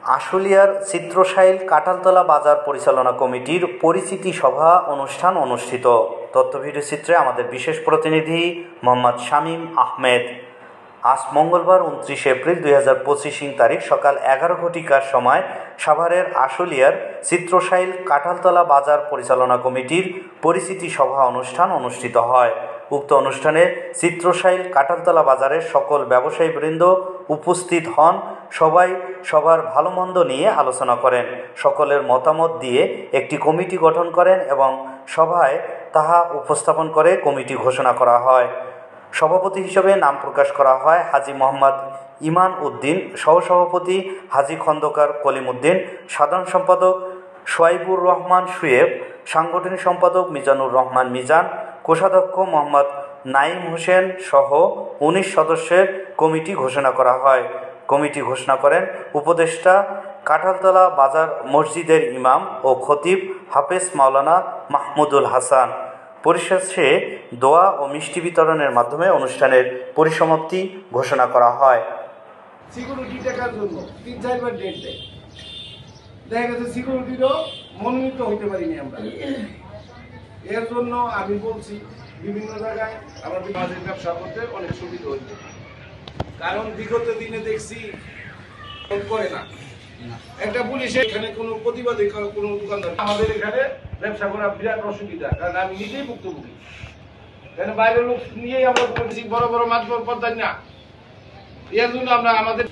আশুলিয়ার চিত্রশাইল কাঁঠালতলা বাজার পরিচালনা কমিটির পরিচিতি সভা অনুষ্ঠান অনুষ্ঠিত। তথ্যভিডিও চিত্রে আমাদের বিশেষ প্রতিনিধি মোহাম্মদ শামীম আহমেদ। আজ মঙ্গলবার 29 এপ্রিল 2025 তারিখ সকাল 11 ঘটিকার সময় সাভারের আশুলিয়ার চিত্রশাইল কাঁঠালতলা বাজার পরিচালনা কমিটির পরিচিতি সভা অনুষ্ঠান অনুষ্ঠিত হয়। উক্ত অনুষ্ঠানে চিত্রশাইল কাঁঠালতলা বাজারের সকল ব্যবসায়ীবৃন্দ উপস্থিত হন। সবাই সবার ভালো মন্দ নিয়ে আলোচনা করেন, সকলের মতামত দিয়ে একটি কমিটি গঠন করেন এবং সভায় তাহা উপস্থাপন করে কমিটি ঘোষণা করা হয়। সভাপতি হিসেবে নাম প্রকাশ করা হয় হাজী মোহাম্মদ ইমান উদ্দিন, সহসভাপতি হাজী খন্দকার কলিম উদ্দিন, সাধারণ সম্পাদক সোয়াইবুর রহমান সুয়েব, সাংগঠনিক সম্পাদক মিজানুর রহমান মিজান, কোষাধ্যক্ষ মোহাম্মদ নাঈম হোসেন সহ 19 সদস্যের কমিটি ঘোষণা করা হয়। কমিটি ঘোষণা করেন উপদেষ্টা কাঁঠালতলা বাজার মসজিদের ইমাম ও খতিব হাফেজ মাওলানা মাহমুদুল হাসান। পরিশেষে দোয়া ও মিষ্টি বিতরণের মাধ্যমে অনুষ্ঠানের পরিসমাপ্তি ঘোষণা করা হয়। সিকিউরিটি টাকার জন্য 3-4বার ডেট দেয়, দেখা গেছে সিকিউরিটিরও মনোনীত হইতে পারিনি আমরা। এর জন্য আমি বলছি বিভিন্ন জায়গায় আমাদের মাঝে ব্যবসা করতে অনেক সুবিধা হচ্ছে, কারণ বিগত দিনে দেখছি করে না একটা পুলিশে এখানে কোনো প্রতিবাদী কোনো দোকানদার আমাদের এখানে ব্যবসা করা বিরাট অসুবিধা, কারণ আমি নিজেই ভুক্তভোগী। কেন বাইরের লোক নিয়েই আমরা বড় বড় মাছ পড়তাম না, এর জন্য আমরা আমাদের